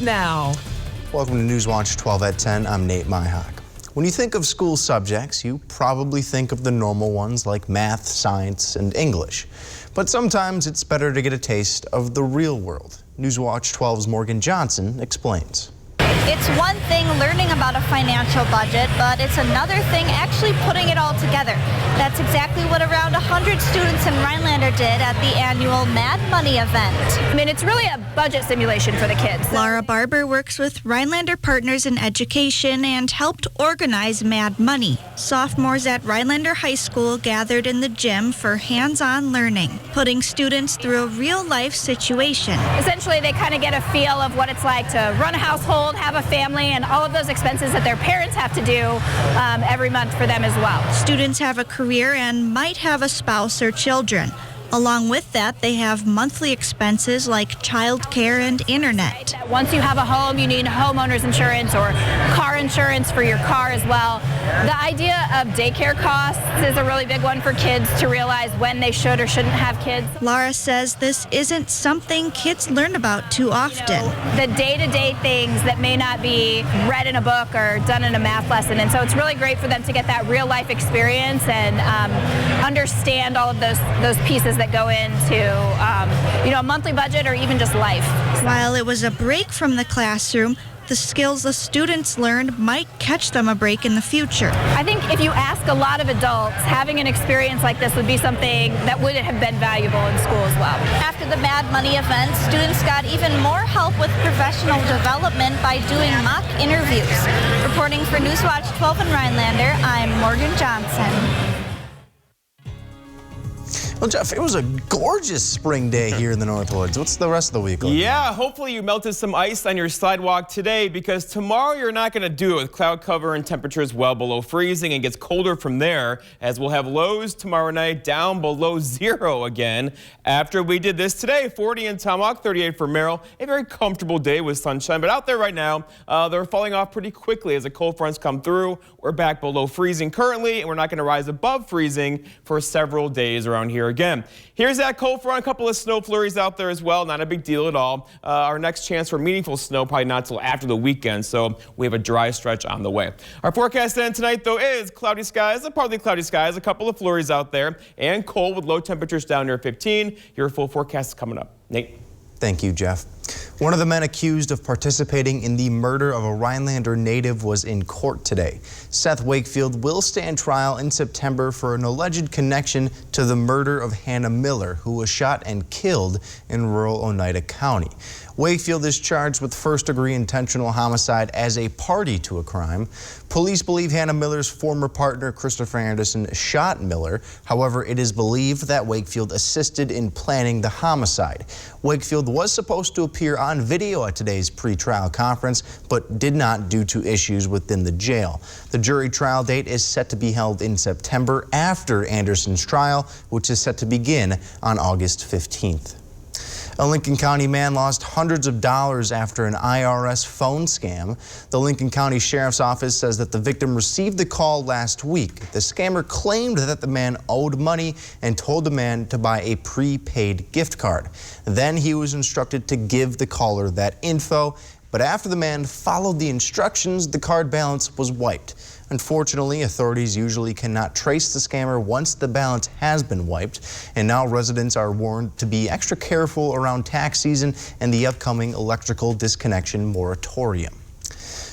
now. Welcome to Newswatch 12 at 10. I'm Nate Myhock. When you think of school subjects, you probably think of the normal ones like math, science, and English. But sometimes it's better to get a taste of the real world. Newswatch 12's Morgan Johnson explains. It's one thing learning about a financial budget, but it's another thing actually putting it all together. That's exactly what around 100 students in Rhinelander did at the annual Mad Money event. I mean, it's really a budget simulation for the kids. Laura Barber works with Rhinelander Partners in Education and helped organize Mad Money. Sophomores at Rhinelander High School gathered in the gym for hands-on learning, putting students through a real-life situation. Essentially, they kind of get a feel of what it's like to run a household, have a family, and all of those expenses that their parents have to do every month for them as well. Students have a career and might have a spouse or children. Along with that, they have monthly expenses like childcare and internet. Once you have a home, you need homeowner's insurance or car insurance for your car as well. The idea of daycare costs is a really big one for kids to realize when they should or shouldn't have kids. Laura says this isn't something kids learn about too often. The day-to-day things that may not be read in a book or done in a math lesson. And so it's really great for them to get that real-life experience and understand all of those pieces that go into, a monthly budget or even just life. While it was a break from the classroom, the skills the students learned might catch them a break in the future. I think if you ask a lot of adults, having an experience like this would be something that would have been valuable in school as well. After the Mad Money event, students got even more help with professional development by doing mock interviews. Reporting for Newswatch 12 in Rhinelander, I'm Morgan Johnson. Well, Jeff, it was a gorgeous spring day here in the Northwoods. What's the rest of the week like? Yeah, hopefully you melted some ice on your sidewalk today, because tomorrow you're not going to do it with cloud cover and temperatures well below freezing, and gets colder from there, as we'll have lows tomorrow night down below 0 again. After we did this today, 40 in Tomahawk, 38 for Merrill. A very comfortable day with sunshine, but out there right now, they're falling off pretty quickly as the cold fronts come through. We're back below freezing currently, and we're not going to rise above freezing for several days around here again. Here's that cold front, a couple of snow flurries out there as well, not a big deal at all. Our next chance for meaningful snow probably not till after the weekend, so we have a dry stretch on the way. Our forecast then tonight, though, is cloudy skies, partly cloudy skies, a couple of flurries out there, and cold with low temperatures down near 15. Your full forecast is coming up. Nate. Thank you, Jeff. One of the men accused of participating in the murder of a Rhinelander native was in court today. Seth Wakefield will stand trial in September for an alleged connection to the murder of Hannah Miller, who was shot and killed in rural Oneida County. Wakefield is charged with first-degree intentional homicide as a party to a crime. Police believe Hannah Miller's former partner, Christopher Anderson, shot Miller. However, it is believed that Wakefield assisted in planning the homicide. Wakefield was supposed to appear on video at today's pre-trial conference, but did not due to issues within the jail. The jury trial date is set to be held in September after Anderson's trial, which is set to begin on August 15th. A Lincoln County man lost hundreds of dollars after an IRS phone scam. The Lincoln County Sheriff's Office says that the victim received the call last week. The scammer claimed that the man owed money and told the man to buy a prepaid gift card. Then he was instructed to give the caller that info, but after the man followed the instructions, the card balance was wiped. Unfortunately, authorities usually cannot trace the scammer once the balance has been wiped, and now residents are warned to be extra careful around tax season and the upcoming electrical disconnection moratorium.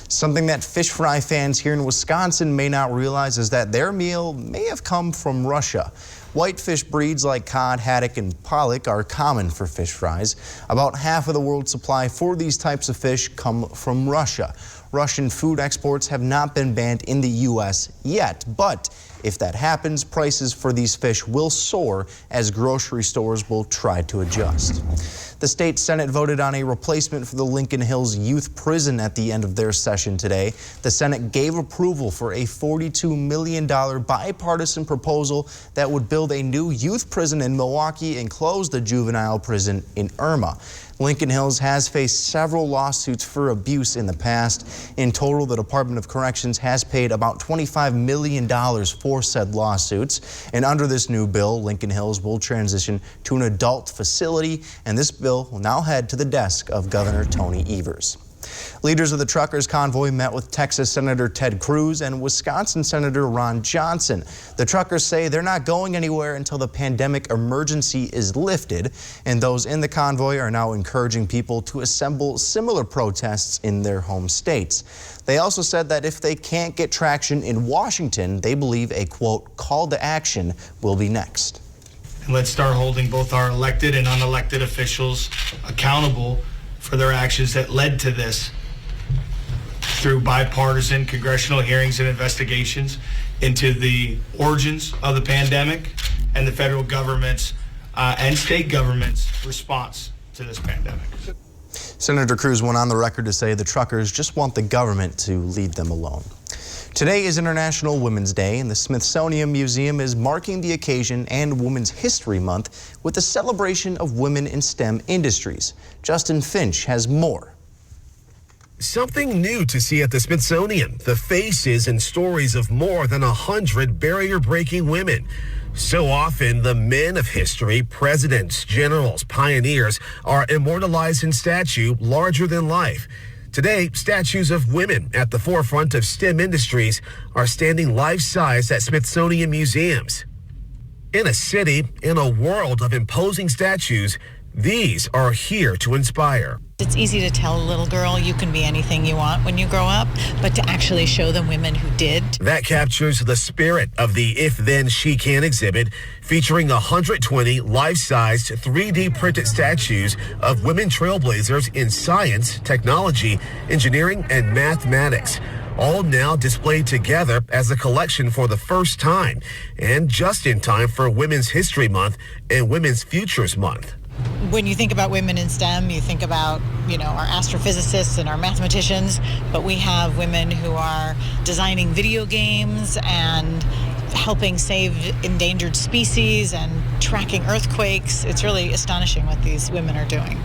Something that fish fry fans here in Wisconsin may not realize is that their meal may have come from Russia. Whitefish breeds like cod, haddock, and pollock are common for fish fries. About half of the world's supply for these types of fish come from Russia. Russian food exports have not been banned in the U.S. yet, but if that happens, prices for these fish will soar as grocery stores will try to adjust. The state Senate voted on a replacement for the Lincoln Hills Youth Prison at the end of their session today. The Senate gave approval for a $42 million bipartisan proposal that would build a new youth prison in Milwaukee and close the juvenile prison in Irma. Lincoln Hills has faced several lawsuits for abuse in the past. In total, the Department of Corrections has paid about $25 million for said lawsuits. And under this new bill, Lincoln Hills will transition to an adult facility, and this bill will now head to the desk of Governor Tony Evers. Leaders of the Truckers Convoy met with Texas Senator Ted Cruz and Wisconsin Senator Ron Johnson. The truckers say they're not going anywhere until the pandemic emergency is lifted, and those in the convoy are now encouraging people to assemble similar protests in their home states. They also said that if they can't get traction in Washington, they believe a, quote, call to action will be next. And let's start holding both our elected and unelected officials accountable for their actions that led to this, through bipartisan congressional hearings and investigations into the origins of the pandemic and the federal government's and state government's response to this pandemic. Senator Cruz went on the record to say the truckers just want the government to leave them alone. Today is International Women's Day, and the Smithsonian Museum is marking the occasion and Women's History Month with a celebration of women in STEM industries. Justin Finch has more. Something new to see at the Smithsonian, the faces and stories of more than 100 barrier-breaking women. So often, the men of history, presidents, generals, pioneers, are immortalized in statue larger than life. Today, statues of women at the forefront of STEM industries are standing life-size at Smithsonian museums. In a city, in a world of imposing statues, these are here to inspire. It's easy to tell a little girl you can be anything you want when you grow up, but to actually show them women who did. That captures the spirit of the If Then She Can exhibit, featuring 120 life-sized 3D printed statues of women trailblazers in science, technology, engineering, and mathematics. All now displayed together as a collection for the first time, and just in time for Women's History Month and Women's Futures Month. When you think about women in STEM, you think about, our astrophysicists and our mathematicians, but we have women who are designing video games and helping save endangered species and tracking earthquakes. It's really astonishing what these women are doing.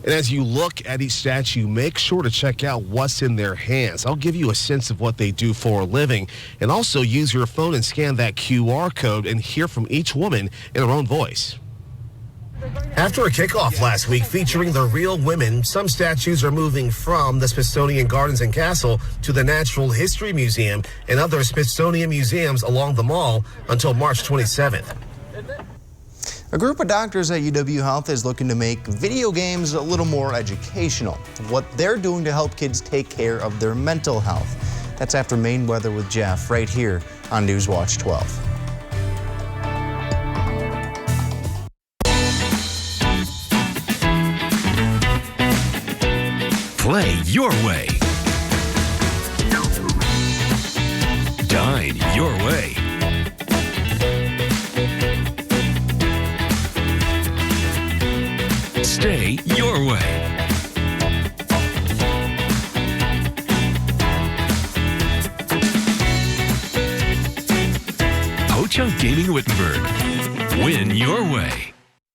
And as you look at each statue, make sure to check out what's in their hands. I'll give you a sense of what they do for a living, and also use your phone and scan that QR code and hear from each woman in her own voice. After a kickoff last week featuring the real women, some statues are moving from the Smithsonian Gardens and Castle to the Natural History Museum and other Smithsonian museums along the mall until March 27th. A group of doctors at UW Health is looking to make video games a little more educational. What they're doing to help kids take care of their mental health. That's after Maine Weather with Jeff right here on Newswatch 12. Play your way. Dine your way. Stay your way. Ho-Chunk Gaming Wittenberg. Win your way.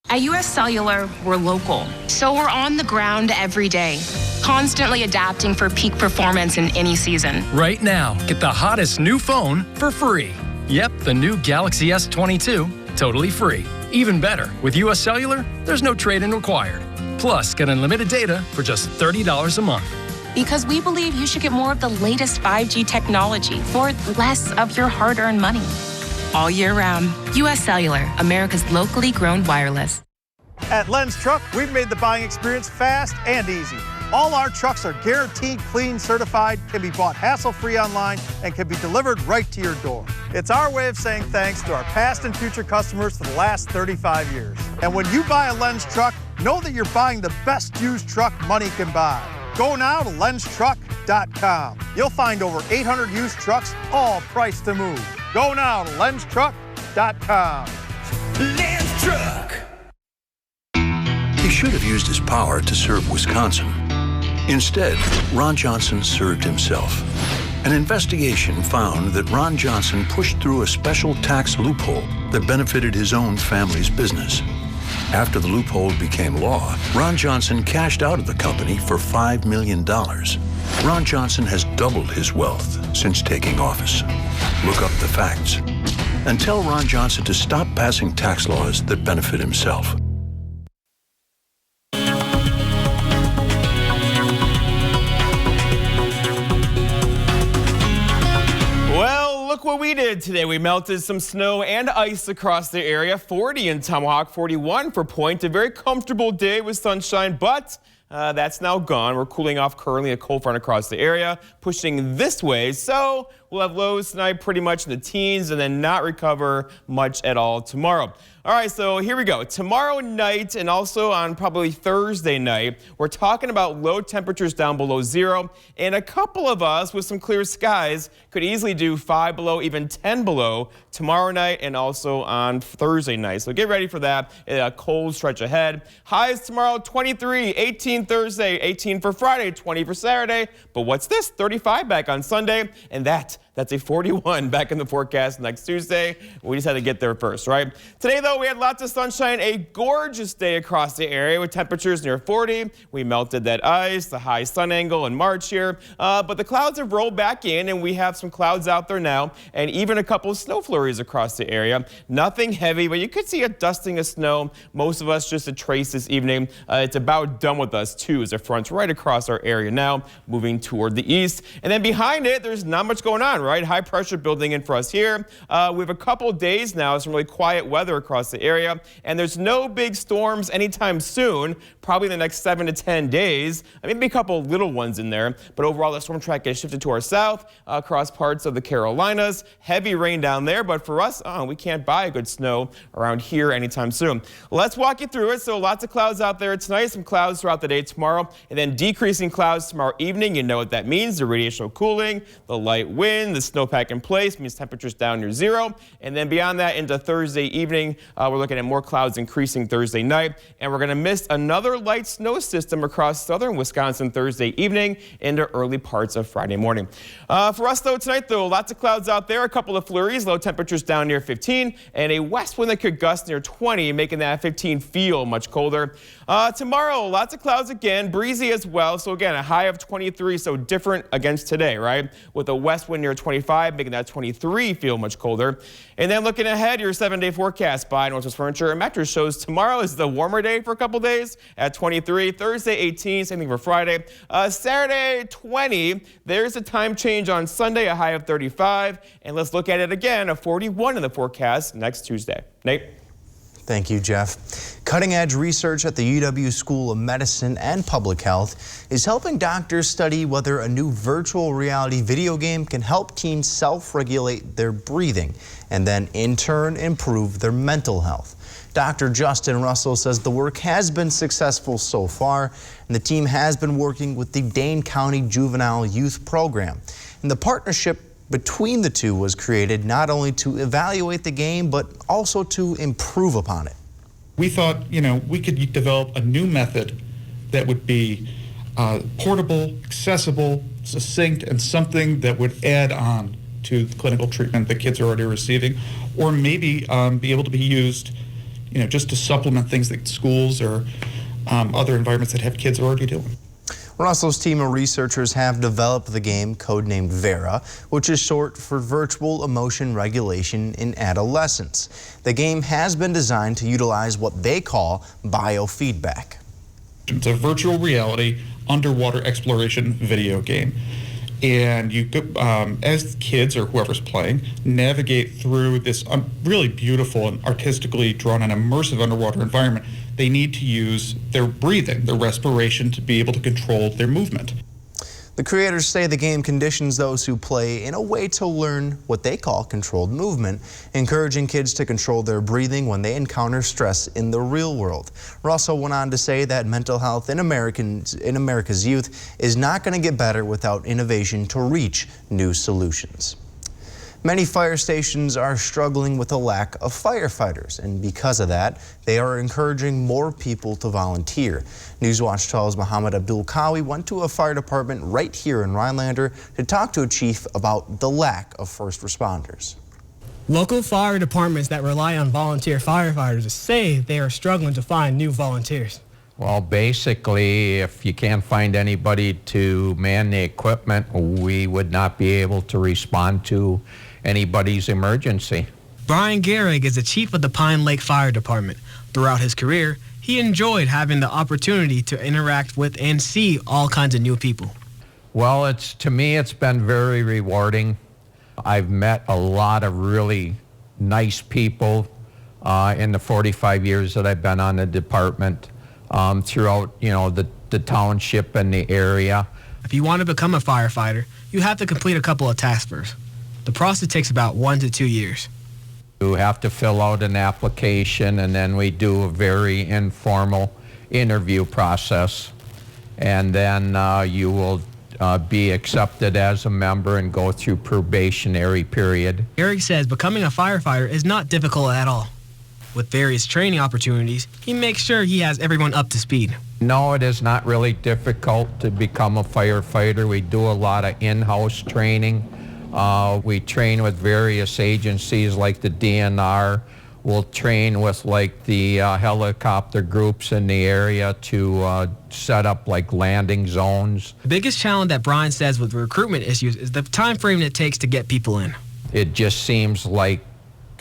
At US Cellular, we're local, so we're on the ground every day, constantly adapting for peak performance in any season. Right now, get the hottest new phone for free. Yep, the new Galaxy S22, totally free. Even better, with US Cellular, there's no trade-in required. Plus, get unlimited data for just $30 a month. Because we believe you should get more of the latest 5G technology for less of your hard-earned money. All year round, US Cellular, America's locally grown wireless. At Len's Truck, we've made the buying experience fast and easy. All our trucks are guaranteed clean, certified, can be bought hassle-free online, and can be delivered right to your door. It's our way of saying thanks to our past and future customers for the last 35 years. And when you buy a Len's Truck, know that you're buying the best used truck money can buy. Go now to lenstruck.com. You'll find over 800 used trucks, all priced to move. Go now to lenstruck.com. Len's Truck. He should have used his power to serve Wisconsin. Instead, Ron Johnson served himself. An investigation found that Ron Johnson pushed through a special tax loophole that benefited his own family's business. After the loophole became law, Ron Johnson cashed out of the company for $5 million. Ron Johnson has doubled his wealth since taking office. Look up the facts and tell Ron Johnson to stop passing tax laws that benefit himself. look what we did today. We melted some snow and ice across the area. 40 in Tomahawk, 41 for Point. A very comfortable day with sunshine, but that's now gone. We're cooling off currently, a cold front across the area, pushing this way. So we'll have lows tonight pretty much in the teens and then not recover much at all tomorrow. All right, so here we go. Tomorrow night and also on probably Thursday night, we're talking about low temperatures down below zero. And a couple of us with some clear skies could easily do 5 below, even 10 below tomorrow night and also on Thursday night. So get ready for that. A cold stretch ahead. Highs tomorrow, 23, 18 Thursday, 18 for Friday, 20 for Saturday. But what's this? 35 back on Sunday. And that's a 41 back in the forecast next Tuesday. We just had to get there first, right? Today, though, we had lots of sunshine, a gorgeous day across the area with temperatures near 40. We melted that ice, the high sun angle in March here. But the clouds have rolled back in, and we have some clouds out there now, and even a couple of snow flurries across the area. Nothing heavy, but you could see a dusting of snow. Most of us just a trace this evening. It's about done with us, too, as the front's right across our area now, moving toward the east. And then behind it, there's not much going on, right? High pressure building in for us here. We have a couple days now, some really quiet weather across the area, and there's no big storms anytime soon, probably in the next 7 to 10 days. Maybe a couple little ones in there, but overall the storm track gets shifted to our south across parts of the Carolinas. Heavy rain down there, but for us, we can't buy a good snow around here anytime soon. Let's walk you through it. So lots of clouds out there tonight, some clouds throughout the day tomorrow, and then decreasing clouds tomorrow evening. You know what that means. The radiational cooling, the light wind, the snowpack in place means temperatures down near zero. And then beyond that into Thursday evening, we're looking at more clouds increasing Thursday night. And we're going to miss another light snow system across southern Wisconsin Thursday evening into early parts of Friday morning. For us, though, tonight, though, lots of clouds out there, a couple of flurries, low temperatures down near 15, and a west wind that could gust near 20, making that 15 feel much colder. Tomorrow, lots of clouds again, breezy as well. So again, a high of 23, so different against today, right? With a west wind near 25, making that 23 feel much colder. And then looking ahead, your 7-day forecast by Northwest Furniture and Mattress shows tomorrow is the warmer day for a couple days at 23. Thursday, 18, same thing for Friday. Saturday, 20. There's a time change on Sunday, a high of 35. And let's look at it again, a 41 in the forecast next Tuesday. Nate? Thank you, Jeff. Cutting-edge research at the UW School of Medicine and Public Health is helping doctors study whether a new virtual reality video game can help teens self-regulate their breathing and then, in turn, improve their mental health. Dr. Justin Russell says the work has been successful so far, and the team has been working with the Dane County Juvenile Youth Program. And the partnership between the two was created not only to evaluate the game, but also to improve upon it. We thought, we could develop a new method that would be portable, accessible, succinct, and something that would add on to the clinical treatment that kids are already receiving, or maybe be able to be used, just to supplement things that schools or other environments that have kids already doing. Russell's team of researchers have developed the game codenamed Vera, which is short for Virtual Emotion Regulation in Adolescence. The game has been designed to utilize what they call biofeedback. It's a virtual reality underwater exploration video game. And you, as kids or whoever's playing, navigate through this really beautiful and artistically drawn and immersive underwater environment. They need to use their breathing, their respiration, to be able to control their movement. The creators say the game conditions those who play in a way to learn what they call controlled movement, encouraging kids to control their breathing when they encounter stress in the real world. Russell went on to say that mental health in America's youth is not going to get better without innovation to reach new solutions. Many fire stations are struggling with a lack of firefighters, and because of that, they are encouraging more people to volunteer. Newswatch 12's Muhammad Abdul Kawi went to a fire department right here in Rhinelander to talk to a chief about the lack of first responders. Local fire departments that rely on volunteer firefighters say they are struggling to find new volunteers. Well, basically, if you can't find anybody to man the equipment, we would not be able to respond to anybody's emergency. Brian Gehrig is the chief of the Pine Lake Fire Department. Throughout his career, he enjoyed having the opportunity to interact with and see all kinds of new people. Well, to me, it's been very rewarding. I've met a lot of really nice people in the 45 years that I've been on the department throughout, the township and the area. If you want to become a firefighter, you have to complete a couple of tasks first. The process takes about 1 to 2 years. You have to fill out an application, and then we do a very informal interview process. And then you will be accepted as a member and go through probationary period. Eric says becoming a firefighter is not difficult at all. With various training opportunities, he makes sure he has everyone up to speed. No, it is not really difficult to become a firefighter. We do a lot of in-house training. We train with various agencies like the DNR. We'll train with like the helicopter groups in the area to set up like landing zones. The biggest challenge that Brian says with recruitment issues is the time frame it takes to get people in. It just seems like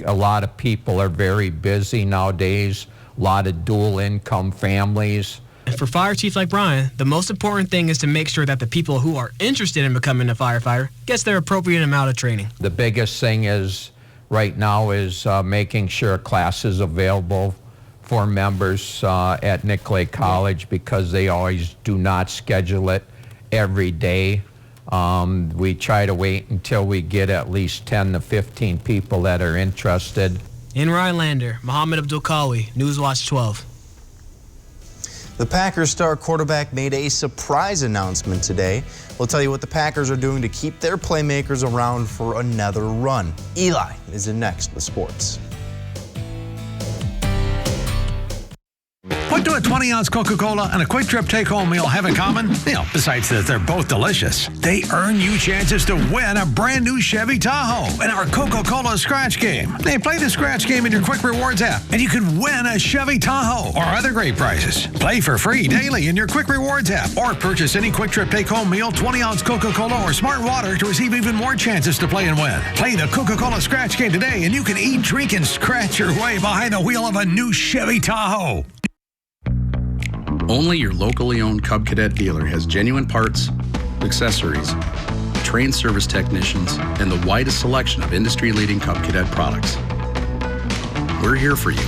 a lot of people are very busy nowadays, a lot of dual income families. And for fire chiefs like Brian, the most important thing is to make sure that the people who are interested in becoming a firefighter gets their appropriate amount of training. The biggest thing is right now is making sure a class is available for members at Nicolet College because they always do not schedule it every day. We try to wait until we get at least 10 to 15 people that are interested. In Rhinelander, Muhammad Abdul-Kawi, Newswatch 12. The Packers star quarterback made a surprise announcement today. We'll tell you what the Packers are doing to keep their playmakers around for another run. Eli is in next with sports. What do a 20-ounce Coca-Cola and a Quick Trip take-home meal have in common? Besides that they're both delicious. They earn you chances to win a brand new Chevy Tahoe in our Coca-Cola Scratch Game. They play the Scratch Game in your Quick Rewards app, and you can win a Chevy Tahoe or other great prizes. Play for free daily in your Quick Rewards app, or purchase any Quick Trip take-home meal, 20-ounce Coca-Cola, or Smart Water to receive even more chances to play and win. Play the Coca-Cola Scratch Game today, and you can eat, drink, and scratch your way behind the wheel of a new Chevy Tahoe. Only your locally owned Cub Cadet dealer has genuine parts, accessories, trained service technicians, and the widest selection of industry-leading Cub Cadet products. We're here for you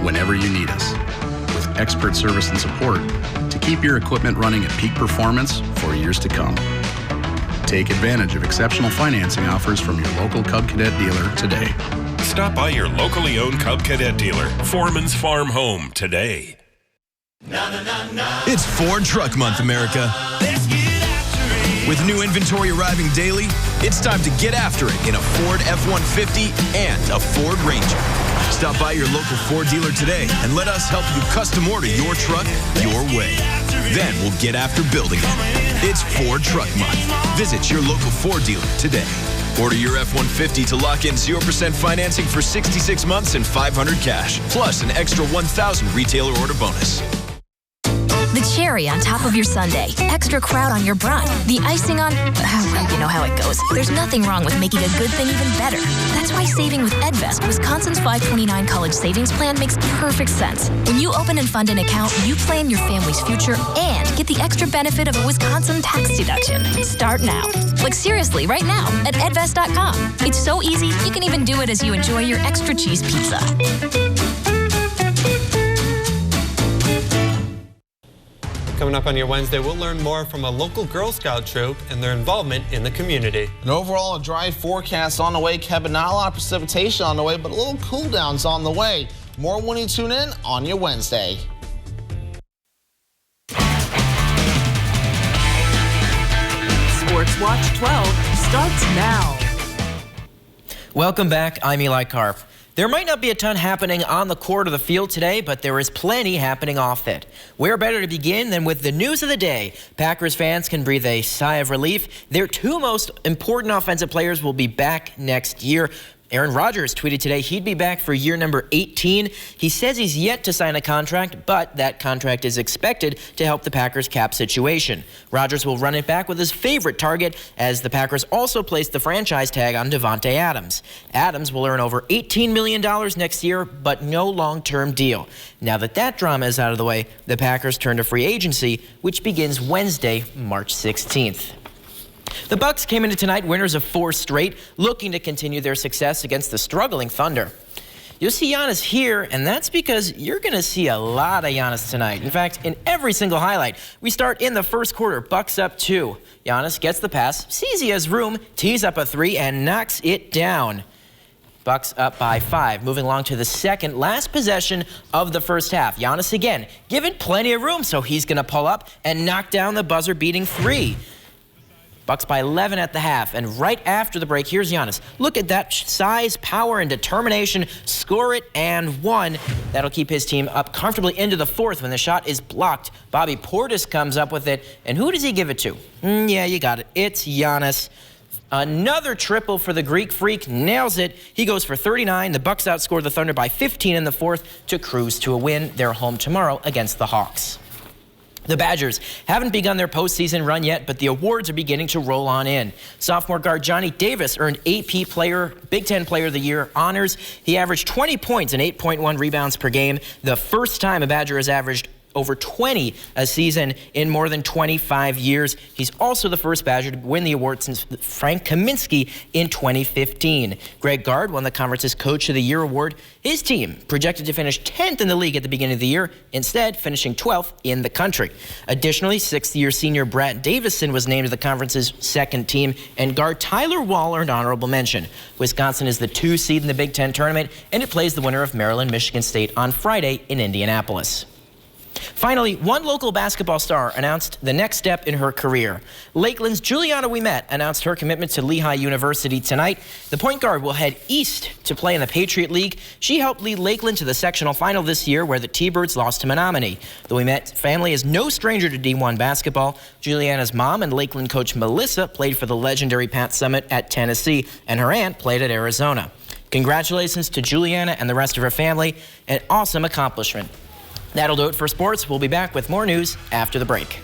whenever you need us, with expert service and support to keep your equipment running at peak performance for years to come. Take advantage of exceptional financing offers from your local Cub Cadet dealer today. Stop by your locally owned Cub Cadet dealer, Foreman's Farm Home, today. It's Ford Truck Month, America. With new inventory arriving daily, it's time to get after it in a Ford F-150 and a Ford Ranger. Stop by your local Ford dealer today and let us help you custom order your truck your way. Then we'll get after building it. It's Ford Truck Month. Visit your local Ford dealer today. Order your F-150 to lock in 0% financing for 66 months and $500 cash, plus an extra $1,000 retailer order bonus. The cherry on top of your sundae, extra crowd on your brunch, the icing on, well, you know how it goes. There's nothing wrong with making a good thing even better. That's why saving with EdVest, Wisconsin's 529 college savings plan, makes perfect sense. When you open and fund an account, you plan your family's future and get the extra benefit of a Wisconsin tax deduction. Start now. Like seriously, right now at edvest.com. It's so easy, you can even do it as you enjoy your extra cheese pizza. Coming up on your Wednesday, we'll learn more from a local Girl Scout troop and their involvement in the community. And overall, a dry forecast on the way. Kevin, not a lot of precipitation on the way, but a little cool downs on the way. More when you tune in on your Wednesday. Sports Watch 12 starts now. Welcome back. I'm Eli Karp. There might not be a ton happening on the court or the field today, but there is plenty happening off it. Where better to begin than with the news of the day? Packers fans can breathe a sigh of relief. Their two most important offensive players will be back next year. Aaron Rodgers tweeted today he'd be back for year number 18. He says he's yet to sign a contract, but that contract is expected to help the Packers' cap situation. Rodgers will run it back with his favorite target, as the Packers also placed the franchise tag on Davante Adams. Adams will earn over $18 million next year, but no long-term deal. Now that that drama is out of the way, the Packers turn to free agency, which begins Wednesday, March 16th. The Bucks came into tonight winners of 4 straight, looking to continue their success against the struggling Thunder. You'll see Giannis here, and that's because you're going to see a lot of Giannis tonight. In fact, in every single highlight, we start in the first quarter, Bucks up 2. Giannis gets the pass, sees he has room, tees up a 3, and knocks it down. Bucks up by 5. Moving along to the second last possession of the first half. Giannis again, given plenty of room, so he's going to pull up and knock down the buzzer-beating 3. Bucks by 11 at the half, and right after the break, here's Giannis. Look at that size, power, and determination. Score it and 1. That'll keep his team up comfortably into the fourth when the shot is blocked. Bobby Portis comes up with it, and who does he give it to? Yeah, you got it. It's Giannis. Another triple for the Greek Freak, nails it. He goes for 39. The Bucks outscore the Thunder by 15 in the fourth to cruise to a win. They're home tomorrow against the Hawks. The Badgers haven't begun their postseason run yet, but the awards are beginning to roll on in. Sophomore guard Johnny Davis earned AP Big Ten Player of the Year honors. He averaged 20 points and 8.1 rebounds per game, the first time a Badger has averaged over 20 a season in more than 25 years. He's also the first Badger to win the award since Frank Kaminsky in 2015. Greg Gard won the conference's Coach of the Year award. His team projected to finish 10th in the league at the beginning of the year, instead finishing 12th in the country. Additionally, 6th-year senior Brett Davison was named to the conference's second team, and guard Tyler Wall earned honorable mention. Wisconsin is the 2 seed in the Big Ten tournament, and it plays the winner of Maryland-Michigan State on Friday in Indianapolis. Finally, one local basketball star announced the next step in her career. Lakeland's Juliana Ouimet announced her commitment to Lehigh University tonight. The point guard will head east to play in the Patriot League. She helped lead Lakeland to the sectional final this year, where the T-Birds lost to Menominee. The Ouimet family is no stranger to D1 basketball. Juliana's mom and Lakeland coach Melissa played for the legendary Pat Summitt at Tennessee, and her aunt played at Arizona. Congratulations to Juliana and the rest of her family. An awesome accomplishment. That'll do it for sports. We'll be back with more news after the break.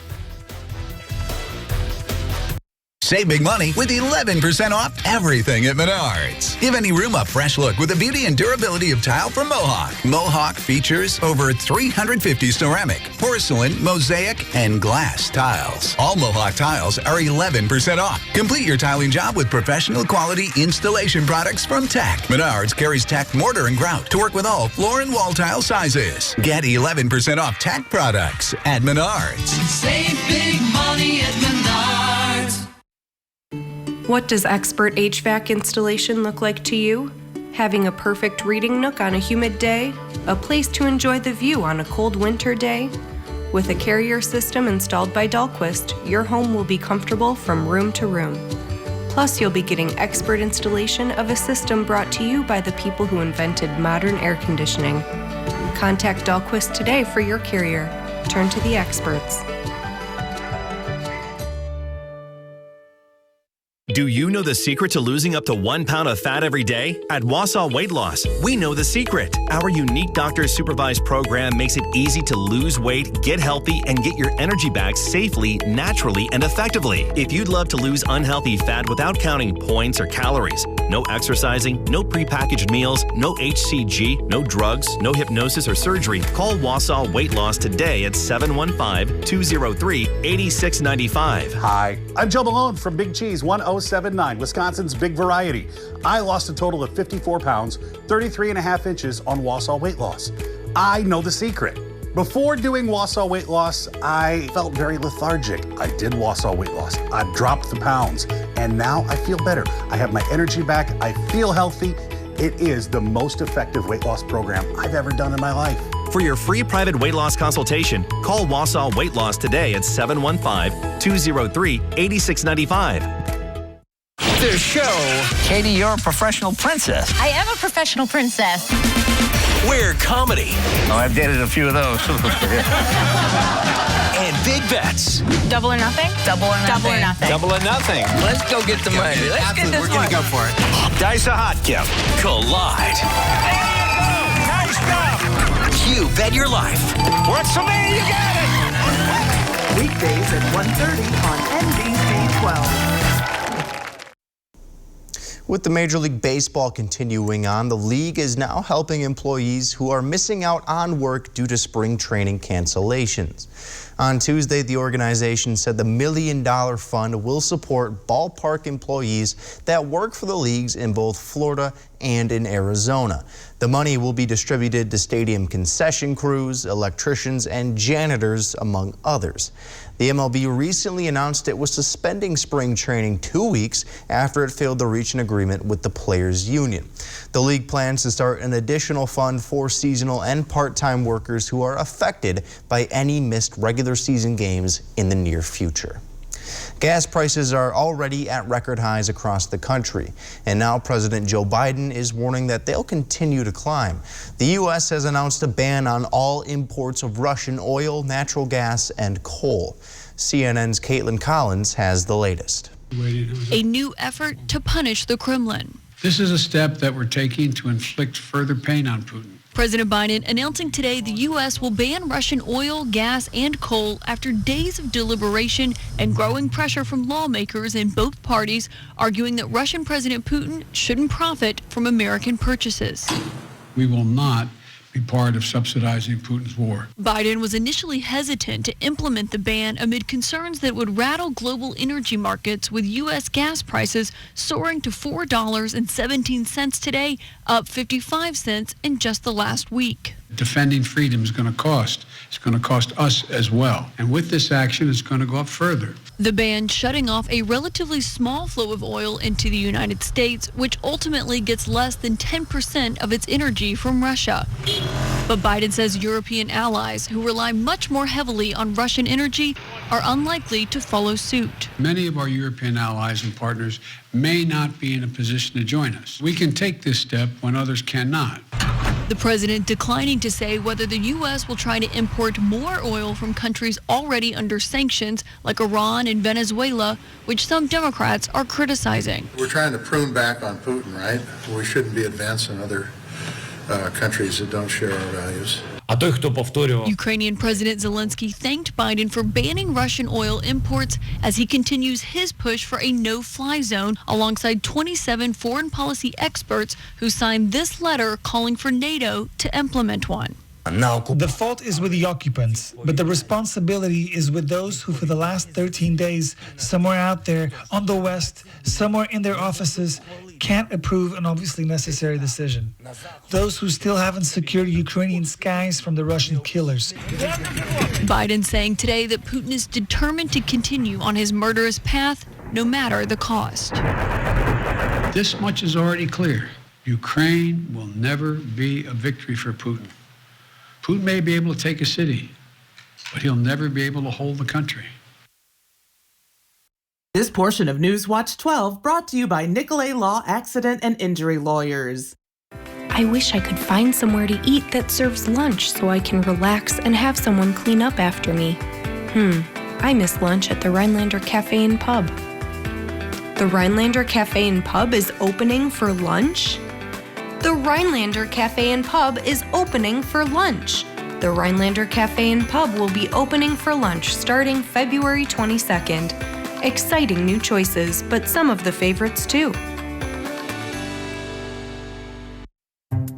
Save big money with 11% off everything at Menards. Give any room a fresh look with the beauty and durability of tile from Mohawk. Mohawk features over 350 ceramic, porcelain, mosaic, and glass tiles. All Mohawk tiles are 11% off. Complete your tiling job with professional quality installation products from Tech. Menards carries Tech mortar and grout to work with all floor and wall tile sizes. Get 11% off Tech products at Menards. Save big money at Menards. What does expert HVAC installation look like to you? Having a perfect reading nook on a humid day? A place to enjoy the view on a cold winter day? With a carrier system installed by Dahlquist, your home will be comfortable from room to room. Plus, you'll be getting expert installation of a system brought to you by the people who invented modern air conditioning. Contact Dahlquist today for your carrier. Turn to the experts. Do you know the secret to losing up to 1 pound of fat every day? At Wausau Weight Loss, we know the secret. Our unique doctor-supervised program makes it easy to lose weight, get healthy, and get your energy back safely, naturally, and effectively. If you'd love to lose unhealthy fat without counting points or calories, no exercising, no prepackaged meals, no HCG, no drugs, no hypnosis or surgery, call Wausau Weight Loss today at 715-203-8695. Hi, I'm Joe Malone from Big Cheese 1079, Wisconsin's Big Variety. I lost a total of 54 pounds, 33 and a half inches on Wausau Weight Loss. I know the secret. Before doing Wausau Weight Loss, I felt very lethargic. I did Wausau Weight Loss. I dropped the pounds, and now I feel better. I have my energy back. I feel healthy. It is the most effective weight loss program I've ever done in my life. For your free private weight loss consultation, call Wausau Weight Loss today at 715-203-8695. This show. Katie, you're a professional princess. I am a professional princess. Where comedy. Oh, I've dated a few of those. And big bets. Double or nothing? Double or nothing. Double or nothing. Double or nothing. Let's go get the money. Let's get this We're going to go for it. Dice a hot gift. Collide. Nice job. You bet your life. What's the name? You got it. Weekdays at 1:30 on NBC 12. With the Major League Baseball continuing on, the league is now helping employees who are missing out on work due to spring training cancellations. On Tuesday, the organization said the $1 million fund will support ballpark employees that work for the leagues in both Florida and in Arizona. The money will be distributed to stadium concession crews, electricians, and janitors, among others. The MLB recently announced it was suspending spring training 2 weeks after it failed to reach an agreement with the players' union. The league plans to start an additional fund for seasonal and part-time workers who are affected by any missed regular season games in the near future. Gas prices are already at record highs across the country, and now President Joe Biden is warning that they'll continue to climb. The U.S. has announced a ban on all imports of Russian oil, natural gas, and coal. CNN's Caitlin Collins has the latest. A new effort to punish the Kremlin. This is a step that we're taking to inflict further pain on Putin. President Biden announcing today the U.S. will ban Russian oil, gas, and coal after days of deliberation and growing pressure from lawmakers in both parties, arguing that Russian President Putin shouldn't profit from American purchases. We will not be part of subsidizing Putin's war. Biden was initially hesitant to implement the ban amid concerns that it would rattle global energy markets, with U.S. gas prices soaring to $4.17 today, up 55 cents in just the last week. Defending freedom is going to cost. It's going to cost us as well. And with this action, it's going to go up further. The ban shutting off a relatively small flow of oil into the United States, which ultimately gets less than 10% of its energy from Russia. But Biden says European allies, who rely much more heavily on Russian energy, are unlikely to follow suit. Many of our European allies and partners may not be in a position to join us. We can take this step when others cannot. The president declining to say whether the U.S. will try to import more oil from countries already under sanctions, like Iran and Venezuela, which some Democrats are criticizing. We're trying to prune back on Putin, right? We shouldn't be advancing other countries that don't share our values. Ukrainian President Zelensky thanked Biden for banning Russian oil imports as he continues his push for a no-fly zone alongside 27 foreign policy experts who signed this letter calling for NATO to implement one. The fault is with the occupants, but the responsibility is with those who for the last 13 days, somewhere out there on the West, somewhere in their offices, can't approve an obviously necessary decision. Those who still haven't secured Ukrainian skies from the Russian killers. Biden saying today that Putin is determined to continue on his murderous path, no matter the cost. This much is already clear. Ukraine will never be a victory for Putin. Putin may be able to take a city, but he'll never be able to hold the country. This portion of Newswatch 12 brought to you by Nicolay Law Accident and Injury Lawyers. I wish I could find somewhere to eat that serves lunch so I can relax and have someone clean up after me. I miss lunch at the Rhinelander Cafe and Pub. The Rhinelander Cafe and Pub is opening for lunch? The Rhinelander Cafe and Pub is opening for lunch. The Rhinelander Cafe and Pub will be opening for lunch starting February 22nd. Exciting new choices, but some of the favorites too.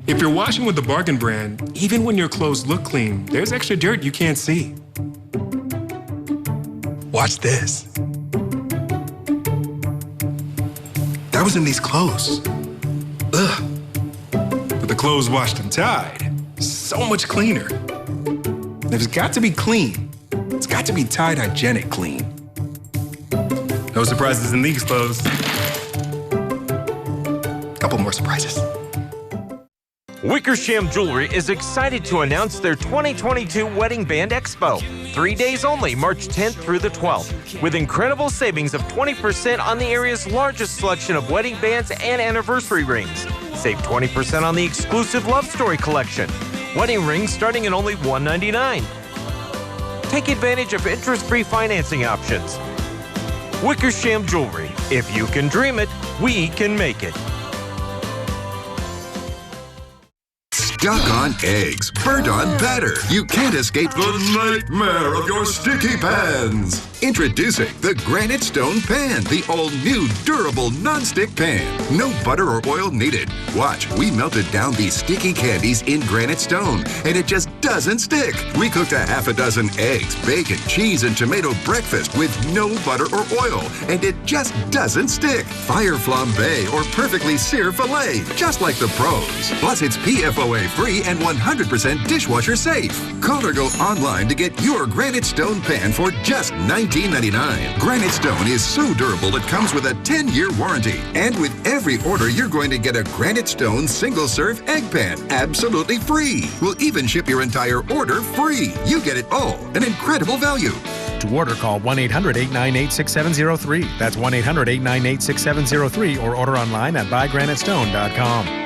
If you're washing with the Bargain brand, even when your clothes look clean, there's extra dirt you can't see. Watch this. That was in these clothes. Ugh. But the clothes washed and tied, so much cleaner. There's got to be clean. It's got to be Tide Hygienic Clean. No surprises in these clothes. Couple more surprises. Wickersham Jewelry is excited to announce their 2022 Wedding Band Expo. 3 days only, March 10th through the 12th, with incredible savings of 20% on the area's largest selection of wedding bands and anniversary rings. Save 20% on the exclusive Love Story collection. Wedding rings starting at only $199. Take advantage of interest-free financing options. Wickersham Jewelry. If you can dream it, we can make it. Stuck on eggs, burnt on batter. You can't escape the nightmare of your sticky pans. Introducing the Granite Stone Pan, the all-new durable non-stick pan. No butter or oil needed. Watch, we melted down these sticky candies in granite stone, and it just doesn't stick. We cooked a half a dozen eggs, bacon, cheese, and tomato breakfast with no butter or oil, and it just doesn't stick. Fire flambe or perfectly seared filet, just like the pros. Plus, it's PFOA free and 100% dishwasher safe. Call or go online to get your Granite Stone Pan for just $19.99. Granite Stone is so durable it comes with a 10-year warranty. And with every order, you're going to get a Granite Stone single-serve egg pan absolutely free. We'll even ship your entire order free. You get it all. An incredible value. To order, call 1-800-898-6703. That's 1-800-898-6703 or order online at buygranitestone.com.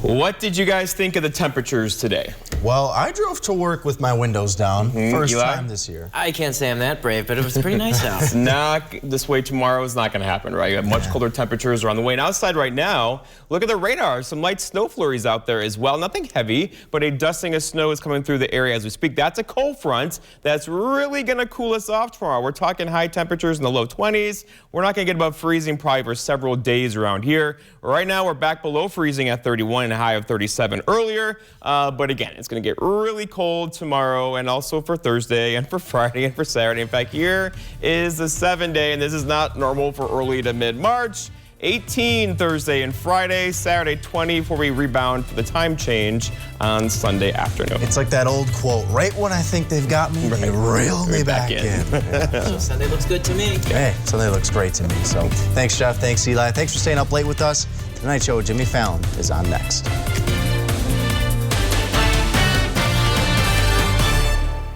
What did you guys think of the temperatures today? Well, I drove to work with my windows down. First time this year. I can't say I'm that brave, but it was pretty nice out. It's not this way tomorrow. Is not going to happen, right? You have much colder temperatures are on the way. And outside right now, look at the radar. Some light snow flurries out there as well. Nothing heavy, but a dusting of snow is coming through the area as we speak. That's a cold front that's really going to cool us off tomorrow. We're talking high temperatures in the low 20s. We're not going to get above freezing probably for several days around here. Right now, we're back below freezing at 31 and a high of 37 earlier. But again, it's going to get really cold tomorrow and also for Thursday and for Friday and for Saturday. In fact, here is the 7-day, and this is not normal for early to mid-March. 18 Thursday and Friday, Saturday 20 before we rebound for the time change on Sunday afternoon. It's like that old quote, right when I think they've got me, they reel me back in. So Sunday looks good to me. Hey, Sunday looks great to me. So thanks, Jeff. Thanks, Eli. Thanks for staying up late with us. Tonight's show with Jimmy Fallon is on next.